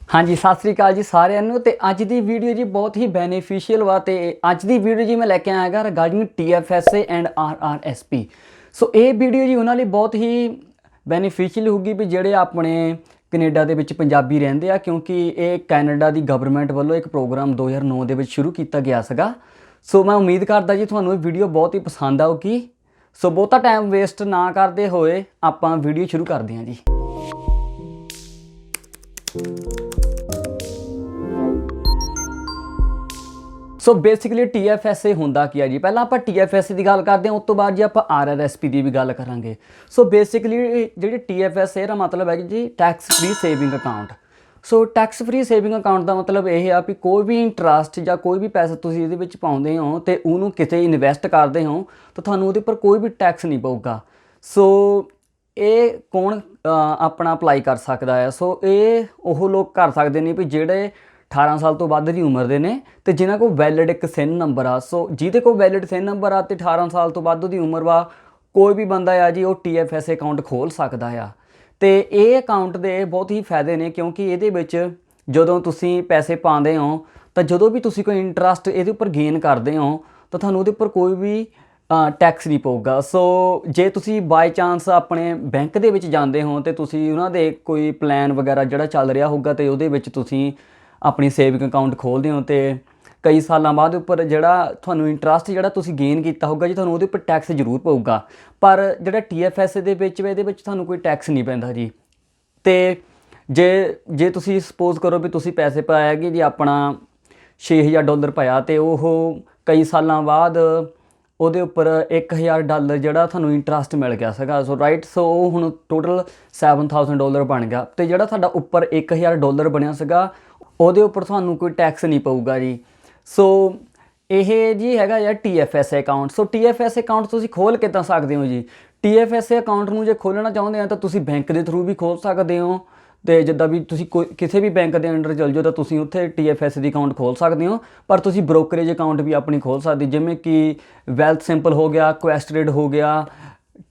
हाँ जी, सत श्री अकाल जी सारिਆਂ ਨੂੰ। ਤੇ ਅੱਜ ਦੀ ਵੀਡੀਓ ਜੀ ਬਹੁਤ ਹੀ ਬੈਨੀਫੀਸ਼ੀਅਲ ਵਾ। ਤੇ ਅੱਜ ਦੀ ਵੀਡੀਓ ਜੀ ਮੈਂ ਲੈ ਕੇ ਆਇਆ ਹੈਗਾ ਰਿਗਾਰਡਿੰਗ TFSA ਐਂਡ RRSP। ਸੋ ਇਹ ਵੀਡੀਓ ਜੀ ਉਹਨਾਂ ਲਈ ਬਹੁਤ ਹੀ ਬੈਨੀਫੀਸ਼ੀਅਲ ਹੋਊਗੀ ਵੀ ਜਿਹੜੇ ਆਪਣੇ ਕੈਨੇਡਾ ਦੇ ਵਿੱਚ ਪੰਜਾਬੀ ਰਹਿੰਦੇ ਆ, ਕਿਉਂਕਿ ਇਹ ਕੈਨੇਡਾ ਦੀ ਗਵਰਨਮੈਂਟ ਵੱਲੋਂ ਇੱਕ ਪ੍ਰੋਗਰਾਮ 2009 ਦੇ ਵਿੱਚ ਸ਼ੁਰੂ ਕੀਤਾ ਗਿਆ ਸੀਗਾ। ਸੋ ਮੈਂ ਉਮੀਦ ਕਰਦਾ ਜੀ ਤੁਹਾਨੂੰ ਇਹ ਵੀਡੀਓ ਬਹੁਤ ਹੀ ਪਸੰਦ ਆਊਗੀ। ਸੋ ਬਹੁਤਾ ਟਾਈਮ ਵੇਸਟ ਨਾ ਕਰਦੇ ਹੋਏ ਆਪਾਂ ਵੀਡੀਓ ਸ਼ੁਰੂ ਕਰਦੇ ਹਾਂ ਜੀ। ਸੋ ਬੇਸਿਕਲੀ TFSA ਹੁੰਦਾ ਕੀ ਹੈ ਜੀ। ਪਹਿਲਾਂ ਆਪਾਂ TFSA ਦੀ ਗੱਲ ਕਰਦੇ ਹਾਂ, ਉਸ ਤੋਂ ਬਾਅਦ ਜੀ ਆਪਾਂ RRSP ਦੀ ਵੀ ਗੱਲ ਕਰਾਂਗੇ। ਸੋ ਬੇਸਿਕਲੀ ਜਿਹੜੀ TFSA ਦਾ ਮਤਲਬ ਹੈ ਜੀ ਟੈਕਸ ਫ੍ਰੀ ਸੇਵਿੰਗ ਅਕਾਊਂਟ। ਸੋ ਟੈਕਸ ਫ੍ਰੀ ਸੇਵਿੰਗ ਅਕਾਊਂਟ ਦਾ ਮਤਲਬ ਇਹ ਆ ਵੀ ਕੋਈ ਵੀ ਇੰਟਰਸਟ ਜਾਂ ਕੋਈ ਵੀ ਪੈਸਾ ਤੁਸੀਂ ਇਹਦੇ ਵਿੱਚ ਪਾਉਂਦੇ ਹੋ ਤੇ ਉਹਨੂੰ ਕਿਤੇ ਇਨਵੈਸਟ ਕਰਦੇ ਹੋ ਤਾਂ ਤੁਹਾਨੂੰ ਉਹਦੇ ਉੱਪਰ ਕੋਈ ਵੀ ਟੈਕਸ ਨਹੀਂ ਪਊਗਾ। ਸੋ ਇਹ ਕੌਣ ਆਪਣਾ ਅਪਲਾਈ ਕਰ ਸਕਦਾ ਹੈ? ਸੋ ਇਹ ਉਹ ਲੋਕ ਕਰ ਸਕਦੇ ਨੇ ਵੀ ਜਿਹੜੇ 18 ਸਾਲ ਤੋਂ ਵੱਧ ਦੀ ਉਮਰ ਦੇ ਨੇ ਤੇ ਜਿਨ੍ਹਾਂ ਕੋਲ ਵੈਲਿਡ ਇੱਕ ਸਿਨ ਨੰਬਰ ਆ। ਸੋ ਜਿਹਦੇ ਕੋਲ ਵੈਲਿਡ ਸਿਨ ਨੰਬਰ ਆ ਤੇ 18 ਸਾਲ ਤੋਂ ਵੱਧ ਦੀ ਉਮਰ ਵਾ, ਕੋਈ ਵੀ ਬੰਦਾ ਆ ਜੀ ਉਹ TFSA ਅਕਾਊਂਟ ਖੋਲ੍ਹ ਸਕਦਾ ਆ। ਤੇ ਇਹ ਅਕਾਊਂਟ ਦੇ ਬਹੁਤ ਹੀ ਫਾਇਦੇ ਨੇ, ਕਿਉਂਕਿ ਇਹਦੇ ਵਿੱਚ ਜਦੋਂ ਤੁਸੀਂ ਪੈਸੇ ਪਾਉਂਦੇ ਹੋ ਤਾਂ ਜਦੋਂ ਵੀ ਤੁਸੀਂ ਕੋਈ ਇੰਟਰਸਟ ਇਹਦੇ ਉੱਪਰ ਗੇਨ ਕਰਦੇ ਹੋ ਤਾਂ ਤੁਹਾਨੂੰ ਉਹਦੇ ਉੱਪਰ ਕੋਈ ਵੀ ਟੈਕਸ ਨਹੀਂ ਪਊਗਾ। ਸੋ ਜੇ ਤੁਸੀਂ ਬਾਈ ਚਾਂਸ ਆਪਣੇ ਬੈਂਕ ਦੇ ਵਿੱਚ ਜਾਂਦੇ ਹੋ ਤੇ ਤੁਸੀਂ ਉਹਨਾਂ ਦੇ ਕੋਈ ਪਲਾਨ ਵਗੈਰਾ ਜਿਹੜਾ ਚੱਲ ਰਿਹਾ ਹੋਊਗਾ ਤੇ ਉਹਦੇ ਵਿੱਚ ਤੁਸੀਂ ਆਪਣੀ ਸੇਵਿੰਗ ਅਕਾਊਂਟ ਖੋਲ੍ਹਦੇ ਹੋ ਤੇ ਕਈ ਸਾਲਾਂ ਬਾਅਦ ਉੱਪਰ ਜਿਹੜਾ ਤੁਹਾਨੂੰ ਇੰਟਰਸਟ ਜਿਹੜਾ ਤੁਸੀਂ ਗੇਨ ਕੀਤਾ ਹੋਊਗਾ ਜੀ ਤੁਹਾਨੂੰ ਉਹਦੇ ਉੱਪਰ ਟੈਕਸ ਜ਼ਰੂਰ ਪਊਗਾ। ਪਰ ਜਿਹੜਾ TFSA ਦੇ ਵਿੱਚ ਇਹਦੇ ਵਿੱਚ ਤੁਹਾਨੂੰ ਕੋਈ ਟੈਕਸ ਨਹੀਂ ਪੈਂਦਾ ਜੀ। ਤੇ ਜੇ ਤੁਸੀਂ ਸਪੋਜ਼ ਕਰੋ ਵੀ ਤੁਸੀਂ ਪੈਸੇ ਪਾਇਆ ਕਿ ਜੀ ਆਪਣਾ $6000 ਪਾਇਆ ਤੇ ਉਹ ਕਈ ਸਾਲਾਂ ਬਾਅਦ ਉਹਦੇ ਉੱਪਰ $1000 ਜਿਹੜਾ ਤੁਹਾਨੂੰ ਇੰਟਰਸਟ ਮਿਲ ਗਿਆ ਸੀਗਾ। ਸੋ ਰਾਈਟ, ਸੋ ਉਹ ਹੁਣ ਟੋਟਲ $7000 ਬਣ ਗਿਆ ਤੇ ਜਿਹੜਾ ਤੁਹਾਡਾ ਉੱਪਰ $1000 ਬਣਿਆ ਸੀਗਾ ਉਹਦੇ ਉੱਪਰ ਤੁਹਾਨੂੰ ਕੋਈ ਟੈਕਸ ਨਹੀਂ ਪਊਗਾ ਜੀ। ਸੋ ਇਹ ਜੀ ਹੈਗਾ ਯਾਰ TFSA ਅਕਾਊਂਟ। ਸੋ TFSA ਅਕਾਊਂਟ ਤੁਸੀਂ ਖੋਲ੍ਹ ਕਿੱਦਾਂ ਸਕਦੇ ਹੋ ਜੀ? TFSA ਅਕਾਊਂਟ ਨੂੰ ਜੇ ਖੋਲ੍ਹਣਾ ਚਾਹੁੰਦੇ ਆ ਤਾਂ ਤੁਸੀਂ ਬੈਂਕ ਦੇ ਥਰੂ ਵੀ ਖੋਲ੍ਹ ਸਕਦੇ ਹੋ। ਤੇ ਜਿੱਦਾਂ ਵੀ ਤੁਸੀਂ ਕਿਸੇ ਵੀ ਬੈਂਕ ਦੇ ਅੰਡਰ ਚਲ ਜਾਓ ਤਾਂ ਤੁਸੀਂ ਉੱਥੇ TFSA ਦੀ ਅਕਾਊਂਟ ਖੋਲ੍ਹ ਸਕਦੇ ਹੋ। ਪਰ ਤੁਸੀਂ ਬ੍ਰੋਕਰੇਜ ਅਕਾਊਂਟ ਵੀ ਆਪਣੀ ਖੋਲ੍ਹ ਸਕਦੇ, ਜਿਵੇਂ ਕਿ ਵੈਲਥ ਸਿੰਪਲ ਹੋ ਗਿਆ, ਕੁਐਸਟਰੇਡ ਹੋ ਗਿਆ,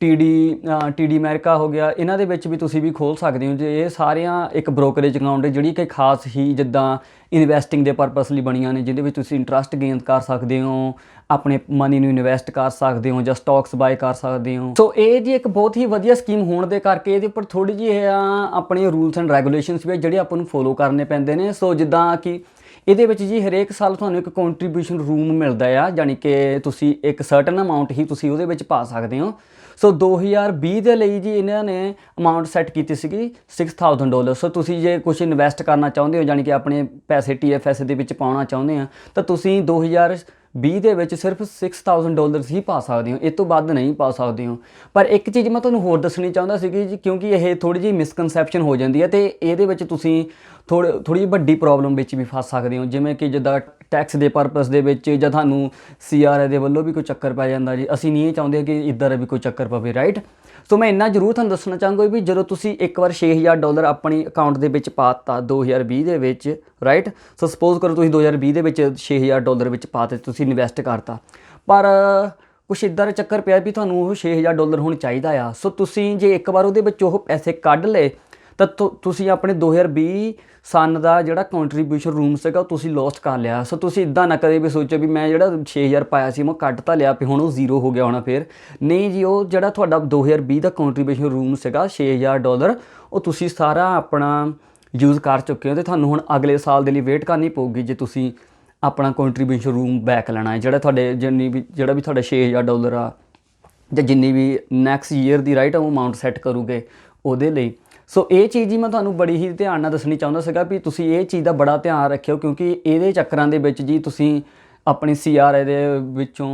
TD ਅਮਰੀਕਾ ਹੋ ਗਿਆ, ਇਹਨਾਂ ਦੇ ਵਿੱਚ ਵੀ ਤੁਸੀਂ ਵੀ ਖੋਲ੍ਹ ਸਕਦੇ ਹੋ ਜੇ ਇਹ ਸਾਰੀਆਂ ਇੱਕ ਬ੍ਰੋਕਰੇਜ ਅਕਾਊਂਟ ਹੈ ਜਿਹੜੀ ਕਿ ਖਾਸ ਹੀ ਜਿੱਦਾਂ ਇਨਵੈਸਟਿੰਗ ਦੇ ਪਰਪਸ ਲਈ ਬਣੀਆਂ ਨੇ, ਜਿਹਦੇ ਵਿੱਚ ਤੁਸੀਂ ਇੰਟਰਸਟ ਗੇਨ ਕਰ ਸਕਦੇ ਹੋ, ਆਪਣੇ ਮਨੀ ਨੂੰ ਇਨਵੈਸਟ ਕਰ ਸਕਦੇ ਹੋ ਜਾਂ ਸਟਾਕਸ ਬਾਏ ਕਰ ਸਕਦੇ ਹੋ। ਸੋ ਇਹ ਜੀ ਇੱਕ ਬਹੁਤ ਹੀ ਵਧੀਆ ਸਕੀਮ ਹੋਣ ਦੇ ਕਰਕੇ ਇਹਦੇ ਉੱਪਰ ਥੋੜ੍ਹੀ ਜਿਹੀ ਆਪਣੇ ਰੂਲਸ ਐਂਡ ਰੈਗੂਲੇਸ਼ਨਸ ਵੀ ਜਿਹੜੇ ਆਪਾਂ ਨੂੰ ਫੋਲੋ ਕਰਨੇ ਪੈਂਦੇ ਨੇ। ਸੋ ਜਿੱਦਾਂ ਕਿ ਇਹਦੇ ਵਿੱਚ ਜੀ ਹਰੇਕ ਸਾਲ ਤੁਹਾਨੂੰ ਇੱਕ ਕੰਟਰੀਬਿਊਸ਼ਨ ਰੂਮ ਮਿਲਦਾ ਆ, ਯਾਨੀ ਕਿ ਤੁਸੀਂ ਇੱਕ ਸਰਟਨ ਅਮਾਊਂਟ ਹੀ ਤੁਸੀਂ ਉਹਦੇ ਵਿੱਚ ਪਾ ਸਕਦੇ ਹੋ। ਸੋ 2020 ਦੇ ਲਈ ਜੀ ਇਹਨਾਂ ਨੇ ਅਮਾਊਂਟ ਸੈੱਟ ਕੀਤੀ ਸੀਗੀ $6000। ਸੋ ਤੁਸੀਂ ਜੇ ਕੁਛ ਇਨਵੈਸਟ ਕਰਨਾ ਚਾਹੁੰਦੇ ਹੋ, ਯਾਨੀ ਕਿ ਆਪਣੇ ਪੈਸੇ TFSA ਦੇ ਵਿੱਚ ਪਾਉਣਾ ਚਾਹੁੰਦੇ ਆ ਤਾਂ ਤੁਸੀਂ 2020 ਦੇ ਵਿੱਚ ਸਿਰਫ $6000 ਹੀ ਪਾ ਸਕਦੇ ਹੋ, ਇਹ ਤੋਂ ਵੱਧ ਨਹੀਂ ਪਾ ਸਕਦੇ ਹੋ। ਪਰ ਇੱਕ ਚੀਜ਼ ਮੈਂ ਤੁਹਾਨੂੰ ਹੋਰ ਦੱਸਣੀ ਚਾਹੁੰਦਾ ਸੀਗੀ ਜੀ, ਕਿਉਂਕਿ ਇਹ ਥੋੜ੍ਹੀ ਜਿਹੀ ਮਿਸਕਨਸੈਪਸ਼ਨ ਹੋ ਜਾਂਦੀ ਹੈ ਤੇ ਇਹਦੇ ਵਿੱਚ ਤੁਸੀਂ ਥੋੜ੍ਹੀ ਵੱਡੀ ਪ੍ਰੋਬਲਮ ਵਿੱਚ ਵੀ ਫਸ ਸਕਦੇ ਹੋ, ਜਿਵੇਂ ਕਿ ਜਿੱਦਾਂ ਟੈਕਸ ਦੇ ਪਰਪਸ ਦੇ ਵਿੱਚ ਜਾਂ ਤੁਹਾਨੂੰ CRA ਦੇ ਵੱਲੋਂ ਵੀ ਕੋਈ ਚੱਕਰ ਪੈ ਜਾਂਦਾ ਜੀ। ਅਸੀਂ ਨਹੀਂ ਚਾਹੁੰਦੇ ਕਿ ਇੱਧਰ ਵੀ ਕੋਈ ਚੱਕਰ ਪਵੇ, ਰਾਈਟ। ਸੋ ਮੈਂ ਇੰਨਾ ਜ਼ਰੂਰ ਤੁਹਾਨੂੰ ਦੱਸਣਾ ਚਾਹਾਂਗਾ ਵੀ ਜਦੋਂ ਤੁਸੀਂ ਇੱਕ ਵਾਰ $6000 ਆਪਣੀ ਅਕਾਊਂਟ ਦੇ ਵਿੱਚ ਪਾ ਦਿੱਤਾ 2020 ਦੇ ਵਿੱਚ, ਰਾਈਟ। ਸੋ ਸਪੋਜ਼ ਕਰੋ ਤੁਸੀਂ 2020 ਦੇ ਵਿੱਚ $6000 ਵਿੱਚ ਪਾ ਦਿੱਤੇ, ਤੁਸੀਂ ਇਨਵੈਸਟ ਕਰਤਾ, ਪਰ ਕੁਛ ਇੱਦਾਂ ਦਾ ਚੱਕਰ ਪਿਆ ਵੀ ਤੁਹਾਨੂੰ ਉਹ $6000 ਹੁਣ ਚਾਹੀਦਾ ਆ। ਸੋ ਤੁਸੀਂ ਜੇ ਇੱਕ ਵਾਰ ਉਹਦੇ ਵਿੱਚ ਉਹ ਪੈਸੇ ਕੱਢ ਲਏ ਤਾਂ ਤੁਸੀਂ ਆਪਣੇ 2020 ਸਨ ਦਾ ਜਿਹੜਾ ਕੰਟਰੀਬਿਊਸ਼ਨ ਰੂਮ ਸੀਗਾ ਉਹ ਤੁਸੀਂ ਲੋਸਟ ਕਰ ਲਿਆ। ਸੋ ਤੁਸੀਂ ਇੱਦਾਂ ਨਾ ਕਦੇ ਵੀ ਸੋਚੋ ਵੀ ਮੈਂ ਜਿਹੜਾ 6000 ਪਾਇਆ ਸੀ ਮੈਂ ਕੱਢ ਤਾਂ ਲਿਆ ਵੀ ਹੁਣ ਉਹ ਜ਼ੀਰੋ ਹੋ ਗਿਆ ਹੋਣਾ। ਫਿਰ ਨਹੀਂ ਜੀ, ਉਹ ਜਿਹੜਾ ਤੁਹਾਡਾ 2020 ਦਾ ਕੰਟਰੀਬਿਊਸ਼ਨ ਰੂਮ ਸੀਗਾ $6000 ਉਹ ਤੁਸੀਂ ਸਾਰਾ ਆਪਣਾ ਯੂਜ਼ ਕਰ ਚੁੱਕੇ ਹੋ ਤੇ ਤੁਹਾਨੂੰ ਹੁਣ ਅਗਲੇ ਸਾਲ ਦੇ ਲਈ ਵੇਟ ਕਰਨੀ ਪਊਗੀ ਜੇ ਤੁਸੀਂ ਆਪਣਾ ਕੰਟਰੀਬਿਊਸ਼ਨ ਰੂਮ ਬੈਕ ਲੈਣਾ ਹੈ, ਜਿਹੜਾ ਵੀ ਤੁਹਾਡਾ $6000 ਆ ਜਾਂ ਜਿੰਨੀ ਵੀ ਨੈਕਸਟ ਈਅਰ ਦੀ ਰਾਈਟ ਉਹ ਅਮਾਊਂਟ ਸੈੱਟ ਕਰੂਗੇ ਉਹਦੇ ਲਈ। ਸੋ ਇਹ ਚੀਜ਼ ਹੀ ਮੈਂ ਤੁਹਾਨੂੰ ਬੜੀ ਹੀ ਧਿਆਨ ਨਾਲ ਦੱਸਣੀ ਚਾਹੁੰਦਾ ਸੀਗਾ ਵੀ ਤੁਸੀਂ ਇਹ ਚੀਜ਼ ਦਾ ਬੜਾ ਧਿਆਨ ਰੱਖਿਓ, ਕਿਉਂਕਿ ਇਹਦੇ ਚੱਕਰਾਂ ਦੇ ਵਿੱਚ ਜੀ ਤੁਸੀਂ ਆਪਣੀ CRA ਦੇ ਵਿੱਚੋਂ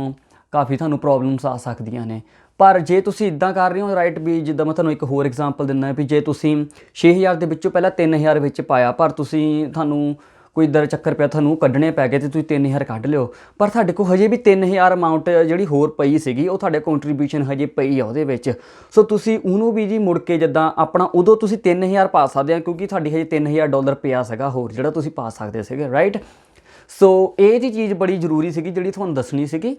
ਕਾਫੀ ਤੁਹਾਨੂੰ ਪ੍ਰੋਬਲਮਸ ਆ ਸਕਦੀਆਂ ਨੇ। ਪਰ ਜੇ ਤੁਸੀਂ ਇੱਦਾਂ ਕਰ ਰਹੇ ਹੋ, ਰਾਈਟ, ਵੀ ਜਿੱਦਾਂ ਮੈਂ ਤੁਹਾਨੂੰ ਇੱਕ ਹੋਰ ਐਗਜ਼ਾਮਪਲ ਦਿੰਦਾ ਵੀ ਜੇ ਤੁਸੀਂ 6000 ਦੇ ਵਿੱਚੋਂ ਪਹਿਲਾਂ 3000 ਵਿੱਚ ਪਾਇਆ, ਪਰ ਤੁਹਾਨੂੰ ਕੋਈ ਇੱਦਾਂ ਚੱਕਰ ਪਿਆ, ਤੁਹਾਨੂੰ ਕੱਢਣੇ ਪੈ ਗਏ ਤੇ ਤੁਸੀਂ 3000 ਕੱਢ ਲਿਓ, ਪਰ ਤੁਹਾਡੇ ਕੋਲ ਹਜੇ ਵੀ 3000 ਅਮਾਊਂਟ ਜਿਹੜੀ ਹੋਰ ਪਈ ਸੀਗੀ ਉਹ ਤੁਹਾਡੇ ਕੰਟਰੀਬਿਊਸ਼ਨ ਹਜੇ ਪਈ ਆ ਉਹਦੇ ਵਿੱਚ। ਸੋ ਤੁਸੀਂ ਉਹਨੂੰ ਵੀ ਜੀ ਮੁੜ ਕੇ ਜਿੱਦਾਂ ਆਪਣਾ ਉਦੋਂ ਤੁਸੀਂ 3000 ਪਾ ਸਕਦੇ ਆ, ਕਿਉਂਕਿ ਤੁਹਾਡੀ ਹਜੇ $3000 ਪਿਆ ਸੀਗਾ ਹੋਰ ਜਿਹੜਾ ਤੁਸੀਂ ਪਾ ਸਕਦੇ ਸੀਗੇ, ਰਾਈਟ। ਸੋ ਇਹ ਜੀ ਚੀਜ਼ ਬੜੀ ਜ਼ਰੂਰੀ ਸੀਗੀ ਜਿਹੜੀ ਤੁਹਾਨੂੰ ਦੱਸਣੀ ਸੀਗੀ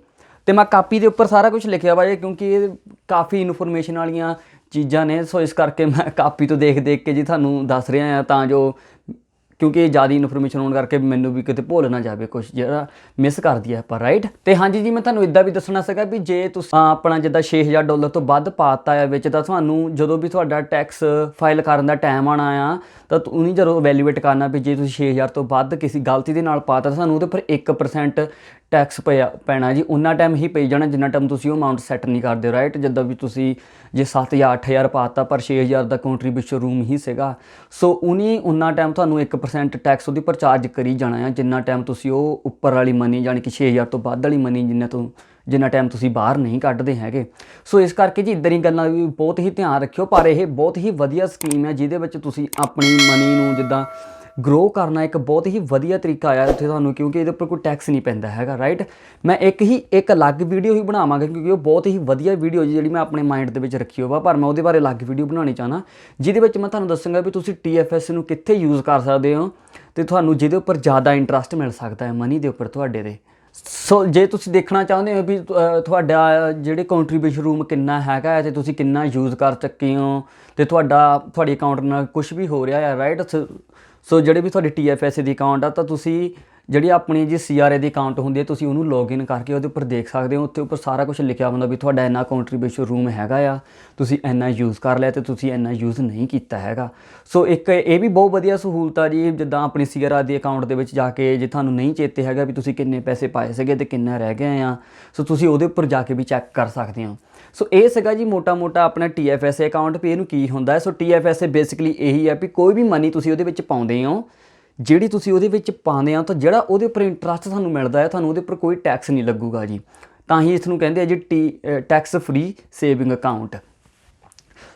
ਤੇ ਮੈਂ ਕਾਪੀ ਦੇ ਉੱਪਰ ਸਾਰਾ ਕੁਝ ਲਿਖਿਆ ਵਾ ਕਿਉਂਕਿ ਇਹ ਕਾਫੀ ਇਨਫੋਰਮੇਸ਼ਨ ਵਾਲੀਆਂ ਚੀਜ਼ਾਂ ਨੇ। ਸੋ ਇਸ ਕਰਕੇ ਮੈਂ ਕਾਪੀ ਤੋਂ ਦੇਖ ਕੇ ਜੀ ਤੁਹਾਨੂੰ ਦੱਸ ਰਿਹਾ ਹਾਂ ਤਾਂ ਜੋ ਕਿਉਂਕਿ ਇਹ ਜ਼ਿਆਦਾ ਇਨਫੋਰਮੇਸ਼ਨ ਹੋਣ ਕਰਕੇ ਮੈਨੂੰ ਵੀ ਕਿਤੇ ਭੁੱਲ ਨਾ ਜਾਵੇ ਕੁਝ ਜਿਹੜਾ ਮਿਸ ਕਰ ਦਈਏ ਆਪਾਂ, ਰਾਈਟ। ਤੇ ਹਾਂਜੀ ਜੀ, ਮੈਂ ਤੁਹਾਨੂੰ ਇੱਦਾਂ ਵੀ ਦੱਸਣਾ ਸੀਗਾ ਵੀ ਜੇ ਤੁਸੀਂ ਆਪਣਾ ਜਿੱਦਾਂ $6000 ਤੋਂ ਵੱਧ ਪਾਤਾ ਆ ਵਿੱਚ, ਤਾਂ ਤੁਹਾਨੂੰ ਜਦੋਂ ਵੀ ਤੁਹਾਡਾ ਟੈਕਸ ਫਾਈਲ ਕਰਨ ਦਾ ਟਾਈਮ ਆਉਣਾ ਆ ਤਾਂ ਉਹਨੀ ਜਦੋਂ ਵੈਲਿਊਏਟ ਕਰਨਾ ਵੀ ਜੇ ਤੁਸੀਂ 6000 ਤੋਂ ਵੱਧ ਕਿਸੇ ਗਲਤੀ ਦੇ ਨਾਲ ਪਾਤਾ ਤਾਂ ਸਾਨੂੰ ਉਹਦੇ ਉੱਪਰ 1% ਟੈਕਸ ਪੈਣਾ ਜੀ। ਉਨਾ ਟਾਈਮ ਹੀ ਪਈ ਜਾਣਾ ਜਿੰਨਾ ਟਾਈਮ ਤੁਸੀਂ ਉਹ ਅਮਾਊਂਟ ਸੈੱਟ ਨਹੀਂ ਕਰਦੇ, ਰਾਈਟ। ਜਿੱਦਾਂ ਵੀ ਤੁਸੀਂ ਜੇ 7 ਜਾਂ 8000 ਪਾਤਾ ਪਰ 6000 ਦਾ ਕੰਟਰੀਬਿਊਸ਼ਨ ਰੂਮ ਹੀ ਸੀਗਾ, ਸੋ ਉਨਾ ਟਾਈਮ ਤੁਹਾਨੂੰ 1% ਟੈਕਸ ਉਹਦੇ ਉੱਪਰ ਚਾਰਜ ਕਰੀ ਜਾਣਾ ਆ ਜਿੰਨਾ ਟਾਈਮ ਤੁਸੀਂ ਉਹ ਉੱਪਰ ਵਾਲੀ ਮਨੀ ਜਾਣੀ ਕਿ 6000 ਤੋਂ ਵੱਧ ਵਾਲੀ ਮਨੀ ਜਿੰਨਾ ਟਾਈਮ ਤੁਸੀਂ ਬਾਹਰ ਨਹੀਂ ਕੱਢਦੇ ਹੈਗੇ। ਸੋ ਇਸ ਕਰਕੇ ਜੀ ਇੱਦਾਂ ਦੀ ਗੱਲਾਂ ਵੀ ਬਹੁਤ ਹੀ ਧਿਆਨ ਰੱਖਿਓ। ਪਰ ਇਹ ਬਹੁਤ ਹੀ ਵਧੀਆ ਸਕੀਮ ਹੈ ਜਿਹਦੇ ਵਿੱਚ ਤੁਸੀਂ ਆਪਣੀ ਮਨੀ ਨੂੰ ਜਿੱਦਾਂ ਗਰੋ ਕਰਨਾ ਇੱਕ ਬਹੁਤ ਹੀ ਵਧੀਆ ਤਰੀਕਾ ਆਇਆ ਉੱਥੇ ਤੁਹਾਨੂੰ, ਕਿਉਂਕਿ ਇਹਦੇ ਉੱਪਰ ਕੋਈ ਟੈਕਸ ਨਹੀਂ ਪੈਂਦਾ ਹੈਗਾ, ਰਾਈਟ। ਮੈਂ ਇੱਕ ਅਲੱਗ ਵੀਡੀਓ ਹੀ ਬਣਾਵਾਂਗਾ ਕਿਉਂਕਿ ਉਹ ਬਹੁਤ ਹੀ ਵਧੀਆ ਵੀਡੀਓ ਜਿਹੜੀ ਮੈਂ ਆਪਣੇ ਮਾਈਂਡ ਦੇ ਵਿੱਚ ਰੱਖੀ ਹੋਵਾ, ਪਰ ਮੈਂ ਉਹਦੇ ਬਾਰੇ ਅਲੱਗ ਵੀਡੀਓ ਬਣਾਉਣੀ ਚਾਹੁੰਦਾ ਜਿਹਦੇ ਵਿੱਚ ਮੈਂ ਤੁਹਾਨੂੰ ਦੱਸਾਂਗਾ ਵੀ ਤੁਸੀਂ TFS ਨੂੰ ਕਿੱਥੇ ਯੂਜ਼ ਕਰ ਸਕਦੇ ਹੋ ਅਤੇ ਤੁਹਾਨੂੰ ਜਿਹਦੇ ਉੱਪਰ ਜ਼ਿਆਦਾ ਇੰਟਰਸਟ ਮਿਲ ਸਕਦਾ ਹੈ ਮਨੀ ਦੇ ਉੱਪਰ ਤੁਹਾਡੇ ਦੇ। ਸੋ ਜੇ ਤੁਸੀਂ ਦੇਖਣਾ ਚਾਹੁੰਦੇ ਹੋ ਵੀ ਤੁਹਾਡਾ ਜਿਹੜੇ ਕੰਟਰੀਬਿਊਸ਼ਨ ਰੂਮ ਕਿੰਨਾ ਹੈਗਾ ਅਤੇ ਤੁਸੀਂ ਕਿੰਨਾ ਯੂਜ਼ ਕਰ ਚੁੱਕੇ ਹੋ ਅਤੇ ਤੁਹਾਡੇ ਅਕਾਊਂਟ ਨਾਲ ਕੁਛ ਵੀ ਹੋ ਰਿਹਾ ਹੈ, ਰਾਈਟ। ਸੋ ਜਿਹੜੇ ਵੀ ਤੁਹਾਡੇ TFS ਦੀ ਅਕਾਊਂਟ ਆ ਤਾਂ ਤੁਸੀਂ ਜਿਹੜੀ ਆਪਣੀ ਜੀ CRA ਦੀ ਅਕਾਊਂਟ ਹੁੰਦੀ ਹੈ ਤੁਸੀਂ ਉਹਨੂੰ ਲੌਗਇਨ ਕਰਕੇ ਉਹਦੇ ਉੱਪਰ ਦੇਖ ਸਕਦੇ ਹੋ। ਉੱਥੇ ਉੱਪਰ ਸਾਰਾ ਕੁਝ ਲਿਖਿਆ ਹੁੰਦਾ ਵੀ ਤੁਹਾਡਾ ਇੰਨਾ ਕੰਟਰੀਬਿਊਸ਼ਨ ਰੂਮ ਹੈਗਾ ਆ, ਤੁਸੀਂ ਇੰਨਾ ਯੂਜ਼ ਕਰ ਲਿਆ ਅਤੇ ਤੁਸੀਂ ਇੰਨਾ ਯੂਜ਼ ਨਹੀਂ ਕੀਤਾ ਹੈਗਾ। ਸੋ ਇੱਕ ਇਹ ਵੀ ਬਹੁਤ ਵਧੀਆ ਸਹੂਲਤ ਆ ਜੀ, ਜਿੱਦਾਂ ਆਪਣੀ CRA ਦੀ ਅਕਾਊਂਟ ਦੇ ਵਿੱਚ ਜਾ ਕੇ ਜੇ ਤੁਹਾਨੂੰ ਨਹੀਂ ਚੇਤੇ ਹੈਗਾ ਵੀ ਤੁਸੀਂ ਕਿੰਨੇ ਪੈਸੇ ਪਾਏ ਸੀਗੇ ਅਤੇ ਕਿੰਨਾ ਰਹਿ ਗਏ ਆ, ਸੋ ਤੁਸੀਂ ਉਹਦੇ ਉੱਪਰ ਜਾ ਕੇ ਵੀ ਚੈੱਕ ਕਰ ਸਕਦੇ ਹੋ। ਸੋ ਇਹ ਸੀਗਾ ਜੀ ਮੋਟਾ ਆਪਣਾ TFS ਅਕਾਊਂਟ ਵੀ ਇਹਨੂੰ ਕੀ ਹੁੰਦਾ ਹੈ। ਸੋ TFS ਬੇਸਿਕਲੀ ਇਹੀ ਹੈ ਵੀ ਕੋਈ ਵੀ ਮਨੀ ਤੁਸੀਂ ਉਹਦੇ ਵਿੱਚ ਪਾਉਂਦੇ ਹੋ, ਜਿਹੜੀ ਤੁਸੀਂ ਉਹਦੇ ਵਿੱਚ ਪਾਉਂਦੇ ਹੋ ਤਾਂ ਜਿਹੜਾ ਉਹਦੇ ਉੱਪਰ ਇੰਟਰਸਟ ਤੁਹਾਨੂੰ ਮਿਲਦਾ ਹੈ ਤੁਹਾਨੂੰ ਉਹਦੇ ਉੱਪਰ ਕੋਈ ਟੈਕਸ ਨਹੀਂ ਲੱਗੂਗਾ ਜੀ। ਤਾਂ ਹੀ ਇਸ ਨੂੰ ਕਹਿੰਦੇ ਆ ਜੀ ਟੈਕਸ ਫਰੀ ਸੇਵਿੰਗ ਅਕਾਊਂਟ।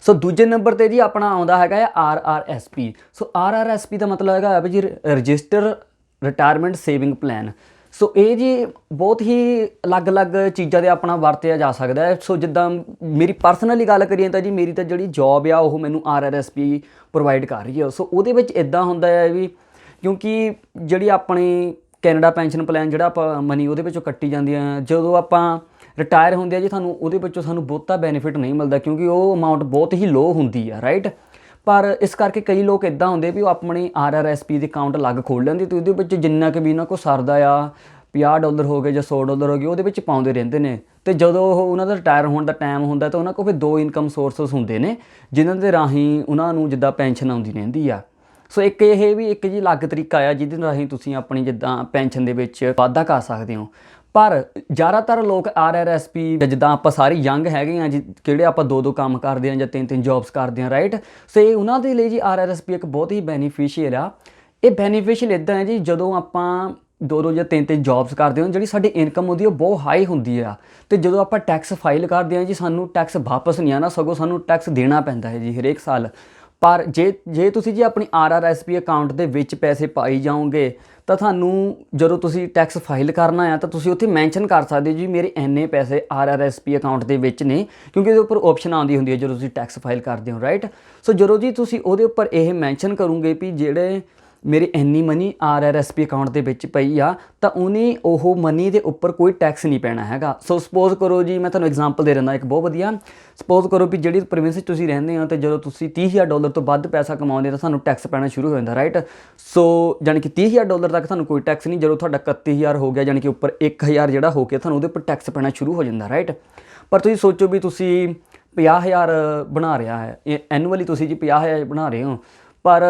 ਸੋ ਦੂਜੇ ਨੰਬਰ 'ਤੇ ਜੀ ਆਪਣਾ ਆਉਂਦਾ ਹੈਗਾ ਆ RRSP। ਸੋ RRSP ਦਾ ਮਤਲਬ ਹੈਗਾ ਵੀ ਜੀ ਰਜਿਸਟਰ ਰਿਟਾਇਰਮੈਂਟ ਸੇਵਿੰਗ ਪਲਾਨ। ਸੋ ਇਹ ਜੀ ਬਹੁਤ ਹੀ ਅਲੱਗ-ਅਲੱਗ ਚੀਜ਼ਾਂ 'ਤੇ ਆਪਣਾ ਵਰਤਿਆ ਜਾ ਸਕਦਾ ਹੈ। ਸੋ ਜਿੱਦਾਂ ਮੇਰੀ ਪਰਸਨਲੀ ਗੱਲ ਕਰੀਏ ਤਾਂ ਜੀ ਮੇਰੀ ਤਾਂ ਜਿਹੜੀ ਜੋਬ ਆ ਉਹ ਮੈਨੂੰ RRSP ਪ੍ਰੋਵਾਈਡ ਕਰ ਰਹੀ ਹੈ। ਸੋ ਉਹਦੇ ਵਿੱਚ ਇੱਦਾਂ ਹੁੰਦਾ ਹੈ ਵੀ ਕਿਉਂਕਿ ਜਿਹੜੀ ਆਪਣੀ ਕੈਨੇਡਾ ਪੈਨਸ਼ਨ ਪਲਾਨ ਜਿਹੜਾ ਆਪਾਂ ਮਨੀ ਉਹਦੇ ਵਿੱਚੋਂ ਕੱਟੀ ਜਾਂਦੀ ਆ, ਜਦੋਂ ਆਪਾਂ ਰਿਟਾਇਰ ਹੁੰਦੇ ਆ ਜੀ ਤੁਹਾਨੂੰ ਉਹਦੇ ਵਿੱਚੋਂ ਸਾਨੂੰ ਬਹੁਤਾ ਬੈਨੀਫਿਟ ਨਹੀਂ ਮਿਲਦਾ ਕਿਉਂਕਿ ਉਹ ਅਮਾਊਂਟ ਬਹੁਤ ਹੀ ਲੋ ਹੁੰਦੀ ਆ, ਰਾਈਟ। ਪਰ ਇਸ ਕਰਕੇ ਕਈ ਲੋਕ ਇੱਦਾਂ ਹੁੰਦੇ ਵੀ ਉਹ ਆਪਣੀ RRSP ਦੇ ਅਕਾਊਂਟ ਅਲੱਗ ਖੋਲ੍ਹ ਲੈਂਦੇ ਅਤੇ ਉਹਦੇ ਵਿੱਚ ਜਿੰਨਾ ਕੁ ਵੀ ਉਹਨਾਂ ਕੋਲ ਸਰਦਾ ਆ $50 ਹੋ ਗਏ ਜਾਂ $100 ਹੋ ਗਏ ਉਹਦੇ ਵਿੱਚ ਪਾਉਂਦੇ ਰਹਿੰਦੇ ਨੇ। ਅਤੇ ਜਦੋਂ ਉਹਨਾਂ ਦਾ ਰਿਟਾਇਰ ਹੋਣ ਦਾ ਟਾਈਮ ਹੁੰਦਾ ਤਾਂ ਉਹਨਾਂ ਕੋਲ ਫਿਰ 2 ਇਨਕਮ ਸੋਰਸਿਸ ਹੁੰਦੇ ਨੇ ਜਿਨ੍ਹਾਂ ਦੇ ਰਾਹੀਂ ਉਹਨਾਂ ਨੂੰ ਜਿੱਦਾਂ ਪੈਨਸ਼ਨ ਆਉਂਦੀ ਰਹਿੰਦੀ ਆ। ਸੋ ਇੱਕ ਇਹ ਵੀ ਇੱਕ ਜੀ ਅਲੱਗ ਤਰੀਕਾ ਆ ਜਿਹਦੇ ਰਾਹੀਂ ਤੁਸੀਂ ਆਪਣੀ ਜਿੱਦਾਂ ਪੈਨਸ਼ਨ ਦੇ ਵਿੱਚ ਵਾਧਾ ਕਰ ਸਕਦੇ ਹੋ। ਪਰ ਜ਼ਿਆਦਾਤਰ ਲੋਕ RRSP ਜਿੱਦਾਂ ਆਪਾਂ ਸਾਰੇ ਯੰਗ ਹੈਗੇ ਹਾਂ ਜੀ ਕਿਹੜੇ ਆਪਾਂ 2 ਕੰਮ ਕਰਦੇ ਹਾਂ ਜਾਂ 3 ਜੋਬਸ ਕਰਦੇ ਹਾਂ, ਰਾਈਟ। ਸੋ ਇਹ ਉਹਨਾਂ ਦੇ ਲਈ ਜੀ RRSP ਇੱਕ ਬਹੁਤ ਹੀ ਬੈਨੀਫਿਸ਼ੀਅਲ ਆ। ਇਹ ਬੈਨੀਫਿਸ਼ੀਅਲ ਇੱਦਾਂ ਹੈ ਜੀ ਜਦੋਂ ਆਪਾਂ 2 ਜਾਂ 3 ਜੋਬਸ ਕਰਦੇ ਹਾਂ ਜਿਹੜੀ ਸਾਡੀ ਇਨਕਮ ਹੁੰਦੀ ਉਹ ਬਹੁਤ ਹਾਈ ਹੁੰਦੀ ਆ ਅਤੇ ਜਦੋਂ ਆਪਾਂ ਟੈਕਸ ਫਾਈਲ ਕਰਦੇ ਹਾਂ ਜੀ ਸਾਨੂੰ ਟੈਕਸ ਵਾਪਸ ਨਹੀਂ ਆਉਣਾ, ਸਗੋਂ ਸਾਨੂੰ ਟੈਕਸ ਦੇਣਾ ਪੈਂਦਾ ਹੈ ਜੀ ਹਰੇਕ ਸਾਲ। ਪਰ ਜੇ ਤੁਸੀਂ ਜੀ ਆਪਣੀ RRSP ਅਕਾਊਂਟ ਦੇ ਵਿੱਚ ਪੈਸੇ ਪਾਈ ਜਾਓਗੇ ਤਾਂ ਤੁਹਾਨੂੰ ਜਦੋਂ ਤੁਸੀਂ ਟੈਕਸ ਫਾਈਲ ਕਰਨਾ ਆ ਤਾਂ ਤੁਸੀਂ ਉੱਥੇ ਮੈਂਸ਼ਨ ਕਰ ਸਕਦੇ ਹੋ ਜੀ ਮੇਰੇ ਇੰਨੇ ਪੈਸੇ RRSP ਅਕਾਊਂਟ ਦੇ ਵਿੱਚ ਨੇ, ਕਿਉਂਕਿ ਉਹਦੇ ਉੱਪਰ ਆਪਸ਼ਨ ਆਉਂਦੀ ਹੁੰਦੀ ਹੈ ਜਦੋਂ ਤੁਸੀਂ ਟੈਕਸ ਫਾਈਲ ਕਰਦੇ ਹੋ, ਰਾਈਟ। ਸੋ ਜਦੋਂ ਜੀ ਤੁਸੀਂ ਉਹਦੇ ਉੱਪਰ ਇਹ ਮੈਂਸ਼ਨ ਕਰੋਗੇ ਵੀ ਜਿਹੜੇ ਮੇਰੇ ਇੰਨੀ ਮਨੀ RRSP ਅਕਾਊਂਟ ਦੇ ਵਿੱਚ ਪਈ ਆ ਤਾਂ ਉਹਨੇ ਉਹ ਮਨੀ ਦੇ ਉੱਪਰ ਕੋਈ ਟੈਕਸ ਨਹੀਂ ਪੈਣਾ ਹੈਗਾ। ਸੋ ਸਪੋਜ਼ ਕਰੋ ਜੀ ਮੈਂ ਤੁਹਾਨੂੰ ਐਗਜ਼ਾਮਪਲ ਦੇ ਦਿੰਦਾ ਇੱਕ ਬਹੁਤ ਵਧੀਆ। ਸਪੋਜ਼ ਕਰੋ ਵੀ ਜਿਹੜੀ ਪ੍ਰੋਵਿੰਸ 'ਚ ਤੁਸੀਂ ਰਹਿੰਦੇ ਹੋ ਅਤੇ ਜਦੋਂ ਤੁਸੀਂ $30,000 ਤੋਂ ਵੱਧ ਪੈਸਾ ਕਮਾਉਂਦੇ ਤਾਂ ਤੁਹਾਨੂੰ ਟੈਕਸ ਪੈਣਾ ਸ਼ੁਰੂ ਹੋ ਜਾਂਦਾ, ਰਾਈਟ। ਸੋ ਜਾਣੀ ਕਿ $30,000 ਤੱਕ ਤੁਹਾਨੂੰ ਕੋਈ ਟੈਕਸ ਨਹੀਂ, ਜਦੋਂ ਤੁਹਾਡਾ 31,000 ਹੋ ਗਿਆ ਜਾਣੀ ਕਿ ਉੱਪਰ 1,000 ਜਿਹੜਾ ਹੋ ਗਿਆ ਤੁਹਾਨੂੰ ਉਹਦੇ ਉੱਪਰ ਟੈਕਸ ਪੈਣਾ ਸ਼ੁਰੂ ਹੋ ਜਾਂਦਾ, ਰਾਈਟ। ਪਰ ਤੁਸੀਂ ਸੋਚੋ ਵੀ ਤੁਸੀਂ 50,000 ਬਣਾ ਰਿਹਾ ਹੈ ਐਨੂਅਲੀ, ਤੁਸੀਂ ਜੀ 50,000 ਬਣਾ ਰਹੇ ਹੋ ਪਰ